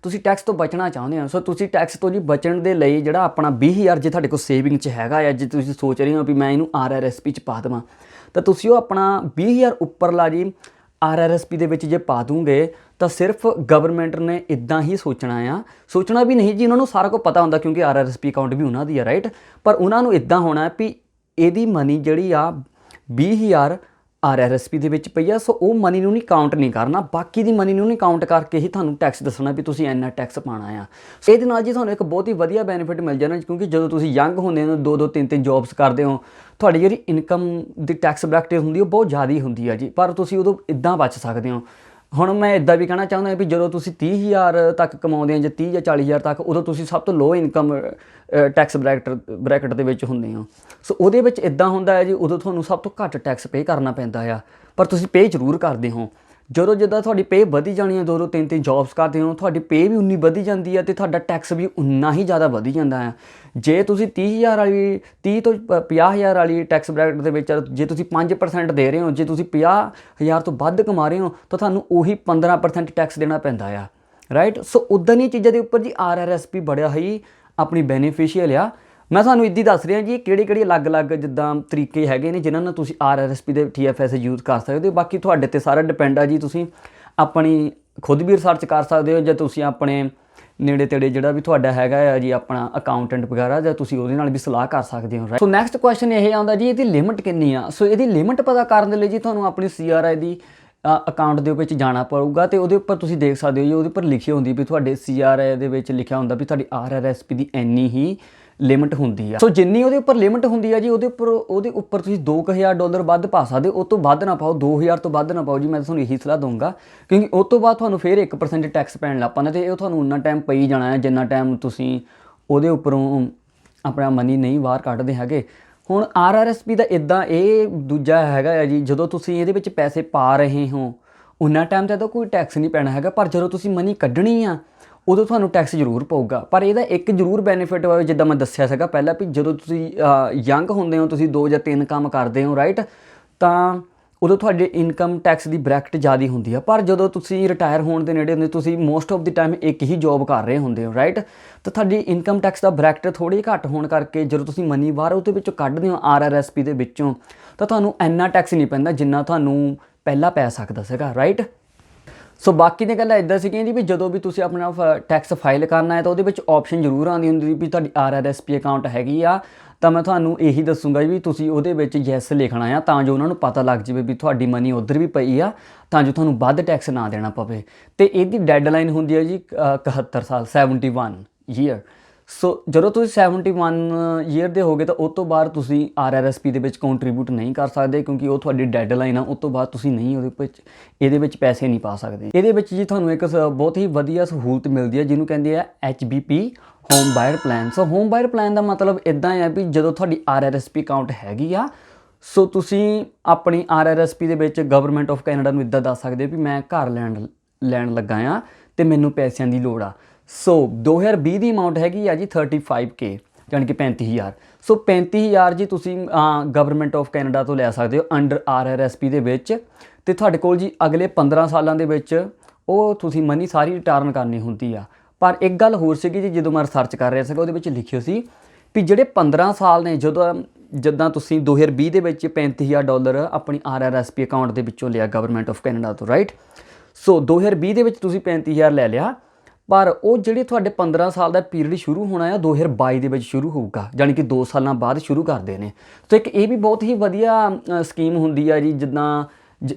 ਤੁਸੀਂ ਟੈਕਸ ਤੋਂ ਬਚਣਾ ਚਾਹੁੰਦੇ ਹੋ। ਸੋ ਤੁਸੀਂ ਟੈਕਸ ਤੋਂ ਜੀ ਬਚਣ ਦੇ ਲਈ ਜਿਹੜਾ ਆਪਣਾ 20,000 ਜੇ ਤੁਹਾਡੇ ਕੋਲ ਸੇਵਿੰਗ 'ਚ ਹੈਗਾ ਆ, ਜੇ ਤੁਸੀਂ ਸੋਚ ਰਹੇ ਹੋ ਵੀ ਮੈਂ ਇਹਨੂੰ RRSP 'ਚ ਪਾ ਦੇਵਾਂ ਤਾਂ ਤੁਸੀਂ ਉਹ ਆਪਣਾ 20,000 ਉੱਪਰਲਾ ਜੀ RRSP ਦੇ ਵਿੱਚ ਜੇ ਪਾ ਦੂੰਗੇ ਤਾਂ ਸਿਰਫ ਗਵਰਨਮੈਂਟ ਨੇ ਇੱਦਾਂ ਹੀ ਸੋਚਣਾ ਵੀ ਨਹੀਂ ਜੀ, ਉਹਨਾਂ ਨੂੰ ਸਾਰਾ ਕੁਝ ਪਤਾ ਹੁੰਦਾ ਕਿਉਂਕਿ RRSP ਅਕਾਊਂਟ ਵੀ ਉਹਨਾਂ ਦੀ ਆ, ਰਾਈਟ। ਪਰ ਉਹਨਾਂ ਨੂੰ ਇੱਦਾਂ ਹੋਣਾ ਵੀ ਇਹਦੀ ਮਨੀ ਜਿਹੜੀ ਆ 20,000 RRSP ਦੇ ਵਿੱਚ ਪਈ ਆ, ਸੋ ਉਹ ਮਨੀ ਨੂੰ ਨਹੀਂ ਕਾਊਂਟ ਨਹੀਂ ਕਰਨਾ, ਬਾਕੀ ਦੀ ਮਨੀ ਨੂੰ ਨਹੀਂ ਕਾਊਂਟ ਕਰਕੇ ਹੀ ਤੁਹਾਨੂੰ ਟੈਕਸ ਦੱਸਣਾ ਵੀ ਤੁਸੀਂ ਇੰਨਾ ਟੈਕਸ ਪਾਉਣਾ ਆ। ਸੋ ਇਹਦੇ ਨਾਲ ਜੀ ਤੁਹਾਨੂੰ ਇੱਕ ਬਹੁਤ ਹੀ ਵਧੀਆ ਬੈਨੀਫਿਟ ਮਿਲ ਜਾਣਾ ਕਿਉਂਕਿ ਜਦੋਂ ਤੁਸੀਂ ਯੰਗ ਹੁੰਦੇ ਹੋ 2 3 ਜੋਬਸ ਕਰਦੇ ਹੋ ਤੁਹਾਡੀ ਜਿਹੜੀ ਇਨਕਮ ਦੀ ਟੈਕਸ ਬ੍ਰੈਕਟ ਹੁੰਦੀ ਉਹ ਬਹੁਤ ਜ਼ਿਆਦਾ ਹੁੰਦੀ ਆ ਜੀ, ਪਰ ਤੁਸੀਂ ਉਦੋਂ ਇੱਦਾਂ ਬਚ ਸਕਦੇ ਹੋ। ਹੁਣ ਮੈਂ ਇੱਦਾਂ ਵੀ ਕਹਿਣਾ ਚਾਹੁੰਦਾ ਵੀ ਜਦੋਂ ਤੁਸੀਂ 30,000 ਤੱਕ ਕਮਾਉਂਦੇ ਹੋ ਜਾਂ 30 ਜਾਂ 40,000 ਤੱਕ, ਉਦੋਂ ਤੁਸੀਂ ਸਭ ਤੋਂ ਲੋ ਇਨਕਮ ਟੈਕਸ ਬ੍ਰੈਕਟ ਦੇ ਵਿੱਚ ਹੁੰਦੇ ਹੋ। ਸੋ ਉਹਦੇ ਵਿੱਚ ਇੱਦਾਂ ਹੁੰਦਾ ਹੈ ਜੀ ਉਦੋਂ ਤੁਹਾਨੂੰ ਸਭ ਤੋਂ ਘੱਟ ਟੈਕਸ ਪੇ ਕਰਨਾ ਪੈਂਦਾ ਆ, ਪਰ ਤੁਸੀਂ ਪੇ ਜ਼ਰੂਰ ਕਰਦੇ ਹੋ। ਜਦੋਂ ਜਿੱਦਾਂ ਤੁਹਾਡੀ ਪੇ ਵਧੀ ਜਾਣੀ ਹੈ, 2-2 3-3 ਜੌਬਸ ਕਰਦੇ ਹੋ, ਤੁਹਾਡੀ ਪੇ ਵੀ ਉਨੀ ਵਧੀ ਜਾਂਦੀ ਹੈ ਅਤੇ ਤੁਹਾਡਾ ਟੈਕਸ ਵੀ ਉਨਾ ਹੀ ਜ਼ਿਆਦਾ ਵਧੀ ਜਾਂਦਾ ਹੈ। ਜੇ ਤੁਸੀਂ 30,000 ਵਾਲੀ 30 ਤੋਂ 50,000 ਵਾਲੀ ਟੈਕਸ ਬ੍ਰੈਕਟ ਦੇ ਵਿੱਚ ਜੇ ਤੁਸੀਂ 5% ਦੇ ਰਹੇ ਹੋ, ਜੇ ਤੁਸੀਂ 50,000 ਤੋਂ ਵੱਧ ਕਮਾ ਰਹੇ ਹੋ ਤਾਂ ਤੁਹਾਨੂੰ ਉਹੀ 15% ਟੈਕਸ ਦੇਣਾ ਪੈਂਦਾ ਆ, ਰਾਈਟ। ਸੋ ਉੱਦਾਂ ਦੀਆਂ ਚੀਜ਼ਾਂ ਦੇ ਉੱਪਰ ਜੀ RRSP ਬੜਾ ਹੀ ਆਪਣੀ ਬੈਨੀਫੀਸ਼ੀਅਲ ਆ। ਮੈਂ ਤੁਹਾਨੂੰ ਇੱਦਾਂ ਦੱਸ ਰਿਹਾ ਜੀ ਕਿਹੜੇ ਅਲੱਗ-ਅਲੱਗ ਜਿੱਦਾਂ ਤਰੀਕੇ ਹੈਗੇ ਨੇ ਜਿਨ੍ਹਾਂ ਨਾਲ ਤੁਸੀਂ RRSP ਦੇ TFS ਯੂਜ਼ ਕਰ ਸਕਦੇ ਹੋ। ਬਾਕੀ ਤੁਹਾਡੇ 'ਤੇ ਸਾਰਾ ਡਿਪੈਂਡ ਆ ਜੀ, ਤੁਸੀਂ ਆਪਣੀ ਖੁਦ ਵੀ ਰਿਸਰਚ ਕਰ ਸਕਦੇ ਹੋ ਜਾਂ ਤੁਸੀਂ ਆਪਣੇ ਨੇੜੇ ਤੇੜੇ ਜਿਹੜਾ ਵੀ ਤੁਹਾਡਾ ਹੈਗਾ ਆ ਜੀ ਆਪਣਾ ਅਕਾਊਂਟੈਂਟ ਵਗੈਰਾ, ਜਾਂ ਤੁਸੀਂ ਉਹਦੇ ਨਾਲ ਵੀ ਸਲਾਹ ਕਰ ਸਕਦੇ ਹੋ, ਰਾਈਟ। ਸੋ ਨੈਕਸਟ ਕੁਐਸਚਨ ਇਹ ਆਉਂਦਾ ਜੀ ਇਹਦੀ ਲਿਮਿਟ ਕਿੰਨੀ ਆ। ਸੋ ਇਹਦੀ ਲਿਮਿਟ ਪਤਾ ਕਰਨ ਦੇ ਲਈ ਜੀ ਤੁਹਾਨੂੰ ਆਪਣੀ CRI ਦੀ ਅਕਾਊਂਟ ਦੇ ਵਿੱਚ ਜਾਣਾ ਪਊਗਾ ਅਤੇ ਉਹਦੇ ਉੱਪਰ ਤੁਸੀਂ ਦੇਖ ਸਕਦੇ ਹੋ ਜੀ ਉਹਦੇ ਉੱਪਰ ਲਿਖੀ ਹੁੰਦੀ ਵੀ ਤੁਹਾਡੇ CRI ਦੇ ਵਿੱਚ ਲਿਖਿਆ ਹੁੰਦਾ ਵੀ ਤੁਹਾਡੀ RRSP ਦੀ ਇੰਨੀ ਹੀ ਲਿਮਿਟ ਹੁੰਦੀ ਆ। ਸੋ ਜਿੰਨੀ ਉਹਦੇ ਉੱਪਰ ਲਿਮਿਟ ਹੁੰਦੀ ਆ ਜੀ ਉਹਦੇ ਉੱਪਰ ਤੁਸੀਂ $2,000 ਵੱਧ ਪਾ ਸਕਦੇ ਹੋ। ਉਹ ਤੋਂ ਵੱਧ ਨਾ ਪਾਓ, 2,000 ਤੋਂ ਵੱਧ ਨਾ ਪਾਓ ਜੀ, ਮੈਂ ਤੁਹਾਨੂੰ ਇਹੀ ਸਲਾਹ ਦਊਂਗਾ, ਕਿਉਂਕਿ ਉਸ ਤੋਂ ਬਾਅਦ ਤੁਹਾਨੂੰ ਫਿਰ 1% ਟੈਕਸ ਪੈਣ ਲੱਗ ਪੈਂਦਾ ਅਤੇ ਉਹ ਤੁਹਾਨੂੰ ਉਨਾ ਟਾਈਮ ਪਈ ਜਾਣਾ ਹੈ ਜਿੰਨਾ ਟਾਈਮ ਤੁਸੀਂ ਉਹਦੇ ਉੱਪਰੋਂ ਆਪਣਾ ਮਨੀ ਨਹੀਂ ਬਾਹਰ ਕੱਢਦੇ ਹੈਗੇ। ਹੁਣ RRSP ਦਾ ਇੱਦਾਂ ਇਹ ਦੂਜਾ ਹੈਗਾ ਆ ਜੀ, ਜਦੋਂ ਤੁਸੀਂ ਇਹਦੇ ਵਿੱਚ ਪੈਸੇ ਪਾ ਰਹੇ ਹੋ ਉਨਾ ਟਾਈਮ ਤਾਂ ਇਹਦਾ ਕੋਈ ਟੈਕਸ ਨਹੀਂ ਪੈਣਾ ਹੈਗਾ, ਪਰ ਜਦੋਂ ਤੁਸੀਂ ਮਨੀ ਕੱਢਣੀ ਆ ਉਦੋਂ ਤੁਹਾਨੂੰ ਟੈਕਸ ਜ਼ਰੂਰ ਪਊਗਾ। ਪਰ ਇਹਦਾ ਇੱਕ ਜ਼ਰੂਰ ਬੈਨੀਫਿਟ ਹੋਵੇ, ਜਿੱਦਾਂ ਮੈਂ ਦੱਸਿਆ ਸੀਗਾ ਪਹਿਲਾਂ ਵੀ ਜਦੋਂ ਤੁਸੀਂ ਯੰਗ ਹੁੰਦੇ ਹੋ, ਤੁਸੀਂ 2 ਜਾਂ 3 ਕੰਮ ਕਰਦੇ ਹੋ, ਰਾਈਟ, ਤਾਂ ਉਦੋਂ ਤੁਹਾਡੇ ਇਨਕਮ ਟੈਕਸ ਦੀ ਬ੍ਰੈਕਟ ਜ਼ਿਆਦਾ ਹੁੰਦੀ ਆ। ਪਰ ਜਦੋਂ ਤੁਸੀਂ ਰਿਟਾਇਰ ਹੋਣ ਦੇ ਨੇੜੇ ਹੁੰਦੇ, ਤੁਸੀਂ ਮੋਸਟ ਆਫ ਦੀ ਟਾਈਮ ਇੱਕ ਹੀ ਜੋਬ ਕਰ ਰਹੇ ਹੁੰਦੇ ਹੋ, ਰਾਈਟ, ਤਾਂ ਤੁਹਾਡੀ ਇਨਕਮ ਟੈਕਸ ਦਾ ਬ੍ਰੈਕਟ ਥੋੜ੍ਹੀ ਘੱਟ ਹੋਣ ਕਰਕੇ ਜਦੋਂ ਤੁਸੀਂ ਮਨੀ ਬਾਹਰ ਉਹਦੇ ਵਿੱਚੋਂ ਕੱਢਦੇ ਹੋ RRSP ਦੇ ਵਿੱਚੋਂ, ਤਾਂ ਤੁਹਾਨੂੰ ਇੰਨਾ ਟੈਕਸ ਨਹੀਂ ਪੈਂਦਾ ਜਿੰਨਾ ਤੁਹਾਨੂੰ ਪਹਿਲਾਂ ਪੈ ਸਕਦਾ ਸੀਗਾ, ਰਾਈਟ। ਸੋ ਬਾਕੀ ਦੀਆਂ ਗੱਲਾਂ ਇੱਦਾਂ ਸੀਗੀਆਂ ਜੀ ਵੀ ਜਦੋਂ ਵੀ ਤੁਸੀਂ ਆਪਣਾ ਟੈਕਸ ਫਾਈਲ ਕਰਨਾ ਹੈ ਤਾਂ ਉਹਦੇ ਵਿੱਚ ਆਪਸ਼ਨ ਜ਼ਰੂਰ ਆਉਂਦੀ ਹੁੰਦੀ ਵੀ ਤੁਹਾਡੀ RRSP ਅਕਾਊਂਟ ਹੈਗੀ ਆ, ਤਾਂ ਮੈਂ ਤੁਹਾਨੂੰ ਇਹੀ ਦੱਸੂੰਗਾ ਵੀ ਤੁਸੀਂ ਉਹਦੇ ਵਿੱਚ ਯੈਸ ਲਿਖਣਾ ਆ ਤਾਂ ਜੋ ਉਹਨਾਂ ਨੂੰ ਪਤਾ ਲੱਗ ਜਾਵੇ ਵੀ ਤੁਹਾਡੀ ਮਨੀ ਉੱਧਰ ਵੀ ਪਈ ਆ, ਤਾਂ ਜੋ ਤੁਹਾਨੂੰ ਵੱਧ ਟੈਕਸ ਨਾ ਦੇਣਾ ਪਵੇ। ਅਤੇ ਇਹਦੀ ਡੈਡਲਾਈਨ ਹੁੰਦੀ ਹੈ ਜੀ 71 ਸਾਲ, 71 ਈਅਰ। ਸੋ ਜਦੋਂ ਤੁਸੀਂ 71 ਈਅਰ ਦੇ ਹੋਗੇ ਤਾਂ ਉਸ ਤੋਂ ਬਾਅਦ ਤੁਸੀਂ RRSP ਦੇ ਵਿੱਚ ਕੰਟਰੀਬਿਊਟ ਨਹੀਂ ਕਰ ਸਕਦੇ, ਕਿਉਂਕਿ ਉਹ ਤੁਹਾਡੀ ਡੈਡਲਾਈਨ ਆ, ਉਸ ਤੋਂ ਬਾਅਦ ਤੁਸੀਂ ਨਹੀਂ ਇਹਦੇ ਵਿੱਚ ਪੈਸੇ ਨਹੀਂ ਪਾ ਸਕਦੇ। ਇਹਦੇ ਵਿੱਚ ਜੀ ਤੁਹਾਨੂੰ ਇੱਕ ਬਹੁਤ ਹੀ ਵਧੀਆ ਸਹੂਲਤ ਮਿਲਦੀ ਹੈ ਜਿਹਨੂੰ ਕਹਿੰਦੇ ਆ HBP ਹੋਮ ਬਾਇਰ ਪਲਾਨ। ਸੋ ਹੋਮ ਬਾਇਰ ਪਲਾਨ ਦਾ ਮਤਲਬ ਇੱਦਾਂ ਆ ਵੀ ਜਦੋਂ ਤੁਹਾਡੀ RRSP ਅਕਾਊਂਟ ਹੈਗੀ ਆ, ਸੋ ਤੁਸੀਂ ਆਪਣੀ RRSP ਦੇ ਵਿੱਚ ਗਵਰਨਮੈਂਟ ਆਫ ਕੈਨੇਡਾ ਨੂੰ ਇੱਦਾਂ ਦੱਸ ਸਕਦੇ ਹੋ ਵੀ ਮੈਂ ਘਰ ਲੈਣ ਲੱਗਾ ਆ ਅਤੇ ਮੈਨੂੰ ਪੈਸਿਆਂ ਦੀ ਲੋੜ ਆ। ਸੋ 2020 ਦੀ ਅਮਾਊਂਟ ਹੈਗੀ ਆ ਜੀ 35K, ਯਾਨੀ ਕਿ 35,000। ਸੋ 35,000 ਜੀ ਤੁਸੀਂ ਗਵਰਨਮੈਂਟ ਆਫ ਕੈਨੇਡਾ ਤੋਂ ਲੈ ਸਕਦੇ ਹੋ ਅੰਡਰ RRSP ਦੇ ਵਿੱਚ, ਅਤੇ ਤੁਹਾਡੇ ਕੋਲ ਜੀ ਅਗਲੇ 15 ਸਾਲਾਂ ਦੇ ਵਿੱਚ ਉਹ ਤੁਸੀਂ ਮਨੀ ਸਾਰੀ ਰਿਟਰਨ ਕਰਨੀ ਹੁੰਦੀ ਆ। ਪਰ ਇੱਕ ਗੱਲ ਹੋਰ ਸੀਗੀ ਜੀ, ਜਦੋਂ ਮੈਂ ਰਿਸਰਚ ਕਰ ਰਿਹਾ ਸੀਗਾ ਉਹਦੇ ਵਿੱਚ ਲਿਖਿਓ ਸੀ ਵੀ ਜਿਹੜੇ 15 ਸਾਲ ਨੇ, ਜਿੱਦਾਂ ਤੁਸੀਂ 2020 ਦੇ ਵਿੱਚ $35,000 ਆਪਣੀ RRSP ਅਕਾਊਂਟ ਦੇ ਵਿੱਚੋਂ ਲਿਆ ਗਵਰਨਮੈਂਟ ਆਫ ਕੈਨੇਡਾ ਤੋਂ, ਰਾਈਟ। ਸੋ 2020 ਦੇ ਵਿੱਚ ਤੁਸੀਂ 35,000 ਲੈ ਲਿਆ, ਪਰ ਉਹ ਜਿਹੜੇ ਤੁਹਾਡੇ 15 ਸਾਲ ਦਾ ਪੀਰੀਅਡ ਸ਼ੁਰੂ ਹੋਣਾ ਆ 2022 ਦੇ ਵਿੱਚ ਸ਼ੁਰੂ ਹੋਊਗਾ, ਜਾਣੀ ਕਿ 2 ਸਾਲਾਂ ਬਾਅਦ ਸ਼ੁਰੂ ਕਰਦੇ ਨੇ। ਸੋ ਇੱਕ ਇਹ ਵੀ ਬਹੁਤ ਹੀ ਵਧੀਆ ਸਕੀਮ ਹੁੰਦੀ ਆ ਜੀ, ਜਿੱਦਾਂ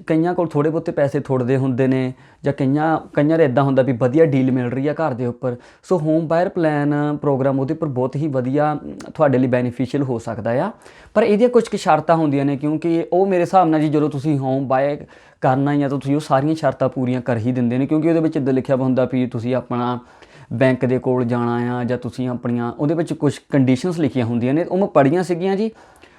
ਕਈਆਂ ਕੋਲ ਥੋੜ੍ਹੇ ਬਹੁਤੇ ਪੈਸੇ ਥੋੜ੍ਹਦੇ ਹੁੰਦੇ ਨੇ, ਜਾਂ ਕਈਆਂ ਦਾ ਇੱਦਾਂ ਹੁੰਦਾ ਵੀ ਵਧੀਆ ਡੀਲ ਮਿਲ ਰਹੀ ਆ ਘਰ ਦੇ ਉੱਪਰ। ਸੋ ਹੋਮ ਬਾਇਰ ਪਲਾਨ ਪ੍ਰੋਗਰਾਮ ਉਹਦੇ ਉੱਪਰ ਬਹੁਤ ਹੀ ਵਧੀਆ ਤੁਹਾਡੇ ਲਈ ਬੈਨੀਫੀਸ਼ੀਅਲ ਹੋ ਸਕਦਾ ਆ। ਪਰ ਇਹਦੀਆਂ ਕੁਝ ਕੁ ਸ਼ਰਤਾਂ ਹੁੰਦੀਆਂ ਨੇ, ਕਿਉਂਕਿ ਉਹ ਮੇਰੇ ਹਿਸਾਬ ਨਾਲ ਜੀ ਜਦੋਂ ਤੁਸੀਂ ਹੋਮ ਬਾਇਰ ਕਰਨਾ ਹੀ ਆ ਤਾਂ ਤੁਸੀਂ ਉਹ ਸਾਰੀਆਂ ਸ਼ਰਤਾਂ ਪੂਰੀਆਂ ਕਰ ਹੀ ਦਿੰਦੇ ਨੇ, ਕਿਉਂਕਿ ਉਹਦੇ ਵਿੱਚ ਇੱਦਾਂ ਲਿਖਿਆ ਹੁੰਦਾ ਵੀ ਤੁਸੀਂ ਆਪਣਾ ਬੈਂਕ ਦੇ ਕੋਲ ਜਾਣਾ ਆ, ਜਾਂ ਤੁਸੀਂ ਆਪਣੀਆਂ ਉਹਦੇ ਵਿੱਚ ਕੁਛ ਕੰਡੀਸ਼ਨਸ ਲਿਖੀਆਂ ਹੁੰਦੀਆਂ ਨੇ, ਉਹ ਮੈਂ ਪੜ੍ਹੀਆਂ ਸੀਗੀਆਂ ਜੀ,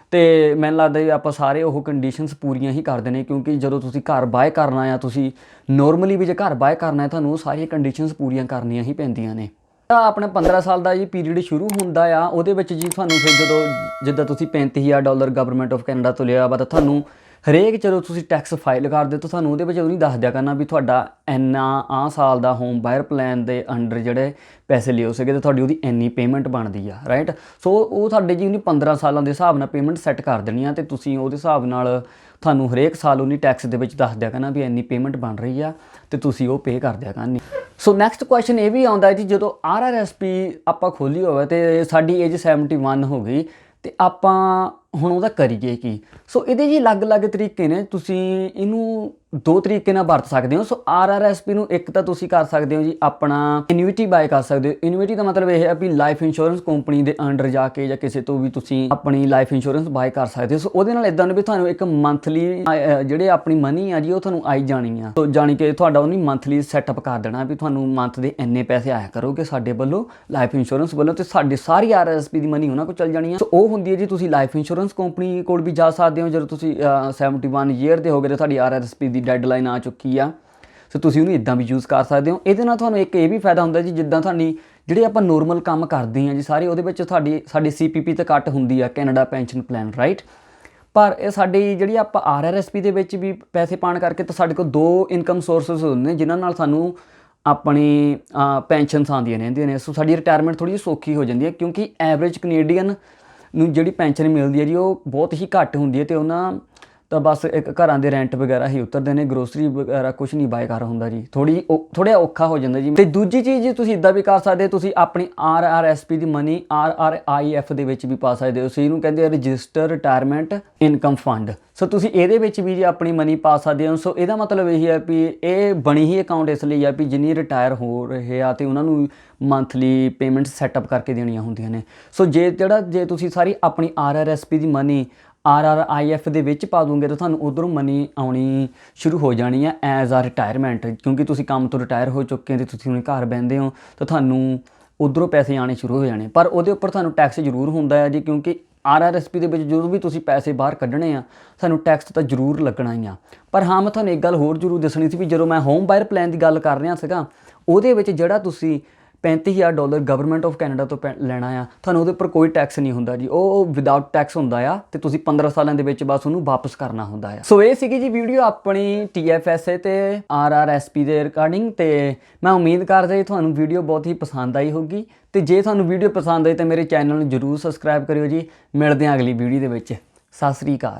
ਅਤੇ ਮੈਨੂੰ ਲੱਗਦਾ ਜੀ ਆਪਾਂ ਸਾਰੇ ਉਹ ਕੰਡੀਸ਼ਨਸ ਪੂਰੀਆਂ ਹੀ ਕਰਦੇ ਨੇ, ਕਿਉਂਕਿ ਜਦੋਂ ਤੁਸੀਂ ਘਰ ਬਾਏ ਕਰਨਾ ਆ, ਤੁਸੀਂ ਨੋਰਮਲੀ ਵੀ ਜੇ ਘਰ ਬਾਏ ਕਰਨਾ ਹੈ ਤੁਹਾਨੂੰ ਉਹ ਸਾਰੀਆਂ ਕੰਡੀਸ਼ਨਸ ਪੂਰੀਆਂ ਕਰਨੀਆਂ ਹੀ ਪੈਂਦੀਆਂ ਨੇ। ਤਾਂ ਆਪਣਾ 15 ਸਾਲ ਦਾ ਜੀ ਪੀਰੀਅਡ ਸ਼ੁਰੂ ਹੁੰਦਾ ਆ, ਉਹਦੇ ਵਿੱਚ ਜੀ ਤੁਹਾਨੂੰ ਫਿਰ ਜਿੱਦਾਂ ਤੁਸੀਂ $35,000 ਗਵਰਨਮੈਂਟ ਆਫ ਕੈਨੇਡਾ ਤੋਂ ਲਿਆ ਵਾ, ਤਾਂ ਤੁਹਾਨੂੰ ਹਰੇਕ ਜਦੋਂ ਤੁਸੀਂ ਟੈਕਸ ਫਾਈਲ ਕਰਦੇ ਹੋ ਤਾਂ ਤੁਹਾਨੂੰ ਉਹਦੇ ਵਿੱਚ ਉਹ ਨਹੀਂ ਦੱਸ ਦਿਆ ਕਰਨਾ ਵੀ ਤੁਹਾਡਾ ਇੰਨਾ ਸਾਲ ਦਾ ਹੋਮ ਬਾਇਰ ਪਲਾਨ ਦੇ ਅੰਡਰ ਜਿਹੜੇ ਪੈਸੇ ਲਿਓ ਸੀਗੇ ਅਤੇ ਤੁਹਾਡੀ ਉਹਦੀ ਇੰਨੀ ਪੇਮੈਂਟ ਬਣਦੀ ਆ, ਰਾਈਟ। ਸੋ ਉਹ ਤੁਹਾਡੇ ਜੀ ਉਹਨੇ 15 ਸਾਲਾਂ ਦੇ ਹਿਸਾਬ ਨਾਲ ਪੇਮੈਂਟ ਸੈੱਟ ਕਰ ਦੇਣੀ ਆ, ਅਤੇ ਤੁਸੀਂ ਉਹਦੇ ਹਿਸਾਬ ਨਾਲ ਤੁਹਾਨੂੰ ਹਰੇਕ ਸਾਲ ਉਹਨੀ ਟੈਕਸ ਦੇ ਵਿੱਚ ਦੱਸ ਦਿਆ ਕਰਨਾ ਵੀ ਇੰਨੀ ਪੇਮੈਂਟ ਬਣ ਰਹੀ ਆ, ਅਤੇ ਤੁਸੀਂ ਉਹ ਪੇ ਕਰ ਦਿਆ ਕਰਨੀ। ਸੋ ਨੈਕਸਟ ਕੁਐਸਚਨ ਇਹ ਵੀ ਆਉਂਦਾ ਜੀ, ਜਦੋਂ RRSP ਆਪਾਂ ਖੋਲ੍ਹੀ ਹੋਵੇ ਅਤੇ ਸਾਡੀ ਏਜ 71 ਹੋ ਗਈ ਅਤੇ ਆਪਾਂ ਹੁਣ ਉਹਦਾ ਕਰੀਏ ਕੀ। ਸੋ ਇਹਦੇ ਜੀ ਅਲੱਗ-ਅਲੱਗ ਤਰੀਕੇ ਨੇ, ਤੁਸੀਂ ਇਹਨੂੰ 2 ਤਰੀਕੇ ਨਾਲ ਵਰਤ ਸਕਦੇ ਹੋ। ਸੋ RRSP ਨੂੰ ਇੱਕ ਤਾਂ ਤੁਸੀਂ ਕਰ ਸਕਦੇ ਹੋ ਜੀ ਆਪਣਾ ਐਨੂਇਟੀ ਬਾਏ ਕਰ ਸਕਦੇ ਹੋ। ਐਨੂਇਟੀ ਦਾ ਮਤਲਬ ਇਹ ਹੈ ਵੀ ਲਾਈਫ ਇੰਸ਼ੋਰੈਂਸ ਕੰਪਨੀ ਦੇ ਅੰਡਰ ਜਾ ਕੇ ਜਾਂ ਕਿਸੇ ਤੋਂ ਵੀ ਤੁਸੀਂ ਆਪਣੀ ਲਾਈਫ ਇੰਸ਼ੋਰੈਂਸ ਬਾਏ ਕਰ ਸਕਦੇ ਹੋ। ਸੋ ਉਹਦੇ ਨਾਲ ਇੱਦਾਂ ਵੀ ਤੁਹਾਨੂੰ ਇੱਕ ਮੰਥਲੀ ਜਿਹੜੇ ਆਪਣੀ ਮਨੀ ਆ ਜੀ ਉਹ ਤੁਹਾਨੂੰ ਆਈ ਜਾਣੀ ਆ। ਸੋ ਜਾਣੀ ਕਿ ਤੁਹਾਡਾ ਉਹਨੇ ਮੰਥਲੀ ਸੈਟਅਪ ਕਰ ਦੇਣਾ ਵੀ ਤੁਹਾਨੂੰ ਮੰਥ ਦੇ ਇੰਨੇ ਪੈਸੇ ਆਇਆ ਕਰੋਗੇ ਸਾਡੇ ਵੱਲੋਂ ਲਾਈਫ ਇੰਸ਼ੋਰੈਂਸ ਵੱਲੋਂ, ਅਤੇ ਸਾਡੀ ਸਾਰੀ RRSP ਦੀ ਮਨੀ ਉਹਨਾਂ ਕੋਲ ਚੱਲ ਜਾਣੀ ਆ। ਸੋ ਉਹ ਹੁੰਦੀ ਹੈ ਜੀ, ਤੁਸੀਂ ਲਾਈਫ ਇੰਸ਼ੋਰੈਂਸ ਕੰਪਨੀ ਕੋਲ ਵੀ ਜਾ ਸਕਦੇ ਹੋ ਜਦੋਂ ਤੁਸੀਂ 71 ਈਅਰ ਦੇ ਹੋਗੇ ਤਾਂ ਤੁਹਾਡੀ RRSP ਦੀ ਡੈਡਲਾਈਨ ਆ ਚੁੱਕੀ ਆ। ਸੋ ਤੁਸੀਂ ਉਹਨੂੰ ਇੱਦਾਂ ਵੀ ਯੂਜ਼ ਕਰ ਸਕਦੇ ਹੋ। ਇਹਦੇ ਨਾਲ ਤੁਹਾਨੂੰ ਇੱਕ ਇਹ ਵੀ ਫਾਇਦਾ ਹੁੰਦਾ ਜੀ, ਜਿੱਦਾਂ ਤੁਹਾਡੀ ਜਿਹੜੇ ਆਪਾਂ ਨੋਰਮਲ ਕੰਮ ਕਰਦੇ ਹਾਂ ਜੀ ਸਾਰੇ, ਉਹਦੇ ਵਿੱਚ ਸਾਡੀ CPP ਤੇ ਕੱਟ ਹੁੰਦੀ ਆ, ਕੈਨੇਡਾ ਪੈਨਸ਼ਨ ਪਲਾਨ, ਰਾਈਟ। ਪਰ ਇਹ ਸਾਡੀ ਜਿਹੜੀ ਆਪਾਂ RRSP ਦੇ ਵਿੱਚ ਵੀ ਪੈਸੇ ਪਾਉਣ ਕਰਕੇ ਤਾਂ ਸਾਡੇ ਕੋਲ 2 ਇਨਕਮ ਸੋਰਸਿਸ ਹੁੰਦੇ ਨੇ ਜਿਨ੍ਹਾਂ ਨਾਲ ਸਾਨੂੰ ਆਪਣੀ ਪੈਨਸ਼ਨਸ ਆਉਂਦੀਆਂ ਰਹਿੰਦੀਆਂ ਨੇ। ਸੋ ਸਾਡੀ ਰਿਟਾਇਰਮੈਂਟ ਥੋੜ੍ਹੀ ਜਿਹੀ ਸੌਖੀ ਹੋ ਜਾਂਦੀ ਹੈ, ਕਿਉਂਕਿ ਐਵਰੇਜ ਕੈਨੇਡੀਅਨ ਨੂੰ ਜਿਹੜੀ ਪੈਨਸ਼ਨ ਮਿਲਦੀ ਹੈ ਜੀ ਉਹ ਬਹੁਤ ਹੀ ਘੱਟ ਹੁੰਦੀ ਹੈ, ਅਤੇ ਉਹਨਾਂ ਤਾਂ ਬਸ ਇੱਕ ਘਰਾਂ ਦੇ ਰੈਂਟ ਵਗੈਰਾ ਹੀ ਉਤਰਦੇ ਨੇ, ਗਰੋਸਰੀ ਵਗੈਰਾ ਕੁਛ ਨਹੀਂ ਬਾਏ ਕਰ ਹੁੰਦਾ ਜੀ। ਥੋੜ੍ਹਾ ਔਖਾ ਹੋ ਜਾਂਦਾ ਜੀ। ਅਤੇ ਦੂਜੀ ਚੀਜ਼ ਜੀ, ਤੁਸੀਂ ਇੱਦਾਂ ਵੀ ਕਰ ਸਕਦੇ, ਤੁਸੀਂ ਆਪਣੀ RRSP ਦੀ ਮਨੀ RRIF ਦੇ ਵਿੱਚ ਵੀ ਪਾ ਸਕਦੇ ਹੋ। ਸੋ ਇਹਨੂੰ ਕਹਿੰਦੇ ਆ ਰਜਿਸਟਰ ਰਿਟਾਇਰਮੈਂਟ ਇਨਕਮ ਫੰਡ। ਸੋ ਤੁਸੀਂ ਇਹਦੇ ਵਿੱਚ ਵੀ ਜੀ ਆਪਣੀ ਮਨੀ ਪਾ ਸਕਦੇ ਹੋ। ਸੋ ਇਹਦਾ ਮਤਲਬ ਇਹ ਹੈ ਵੀ ਇਹ ਬਣੀ ਹੀ ਅਕਾਊਂਟ ਇਸ ਲਈ ਆ ਵੀ ਜਿੰਨੀ ਰਿਟਾਇਰ ਹੋ ਰਹੇ ਆ ਅਤੇ ਉਹਨਾਂ ਨੂੰ ਮੰਥਲੀ ਪੇਮੈਂਟ ਸੈਟਅਪ ਕਰਕੇ ਦੇਣੀਆਂ ਹੁੰਦੀਆਂ ਨੇ। ਸੋ ਜੇ ਤੁਸੀਂ ਸਾਰੀ ਆਪਣੀ RRSP ਦੀ ਮਨੀ RRIF ਦੇ ਵਿੱਚ ਪਾ ਦੂੰਗੇ ਤਾਂ ਤੁਹਾਨੂੰ ਉੱਧਰੋਂ ਮਨੀ ਆਉਣੀ ਸ਼ੁਰੂ ਹੋ ਜਾਣੀ ਹੈ ਐਜ਼ ਆ ਰਿਟਾਇਰਮੈਂਟ, ਕਿਉਂਕਿ ਤੁਸੀਂ ਕੰਮ ਤੋਂ ਰਿਟਾਇਰ ਹੋ ਚੁੱਕੇ ਹੋ ਅਤੇ ਤੁਸੀਂ ਹੁਣ ਘਰ ਬਹਿੰਦੇ ਹੋ ਤਾਂ ਤੁਹਾਨੂੰ ਉੱਧਰੋਂ ਪੈਸੇ ਆਉਣੇ ਸ਼ੁਰੂ ਹੋ ਜਾਣੇ। ਪਰ ਉਹਦੇ ਉੱਪਰ ਤੁਹਾਨੂੰ ਟੈਕਸ ਜ਼ਰੂਰ ਹੁੰਦਾ ਹੈ ਜੀ, ਕਿਉਂਕਿ RRSP ਦੇ ਵਿੱਚ ਜਦੋਂ ਵੀ ਤੁਸੀਂ ਪੈਸੇ ਬਾਹਰ ਕੱਢਣੇ ਆ ਸਾਨੂੰ ਟੈਕਸ ਤਾਂ ਜ਼ਰੂਰ ਲੱਗਣਾ ਹੀ ਆ। ਪਰ ਹਾਂ, ਮੈਂ ਤੁਹਾਨੂੰ ਇੱਕ ਗੱਲ ਹੋਰ ਜ਼ਰੂਰ ਦੱਸਣੀ ਸੀ ਵੀ ਜਦੋਂ ਮੈਂ ਹੋਮ ਬਾਇਰ ਪਲਾਨ ਦੀ ਗੱਲ ਕਰ ਰਿਹਾ ਸੀਗਾ, ਉਹਦੇ ਵਿੱਚ ਜਿਹੜਾ ਤੁਸੀਂ $35,000 ਗਵਰਨਮੈਂਟ ਆਫ ਕੈਨੇਡਾ ਤੋਂ ਲੈਣਾ ਆ, ਤੁਹਾਨੂੰ ਉਹਦੇ ਉੱਪਰ ਕੋਈ ਟੈਕਸ ਨਹੀਂ ਹੁੰਦਾ ਜੀ, ਉਹ ਵਿਦਆਊਟ ਟੈਕਸ ਹੁੰਦਾ ਆ, ਅਤੇ ਤੁਸੀਂ 15 ਸਾਲਾਂ ਦੇ ਵਿੱਚ ਬਸ ਉਹਨੂੰ ਵਾਪਸ ਕਰਨਾ ਹੁੰਦਾ ਆ। ਸੋ ਇਹ ਸੀਗੀ ਜੀ ਵੀਡੀਓ ਆਪਣੀ TFSA ਤੇ RRSP ਦੇ ਰਿਗਾਰਡਿੰਗ, ਅਤੇ ਮੈਂ ਉਮੀਦ ਕਰਦਾ ਜੀ ਤੁਹਾਨੂੰ ਵੀਡੀਓ ਬਹੁਤ ਹੀ ਪਸੰਦ ਆਈ ਹੋਊਗੀ। ਅਤੇ ਜੇ ਤੁਹਾਨੂੰ ਵੀਡੀਓ ਪਸੰਦ ਆਈ ਤਾਂ ਮੇਰੇ ਚੈਨਲ ਨੂੰ ਜ਼ਰੂਰ ਸਬਸਕ੍ਰਾਈਬ ਕਰਿਓ ਜੀ। ਮਿਲਦੇ ਹਾਂ ਅਗਲੀ ਵੀਡੀਓ ਦੇ ਵਿੱਚ। ਸਤਿ ਸ਼੍ਰੀ ਅਕਾਲ।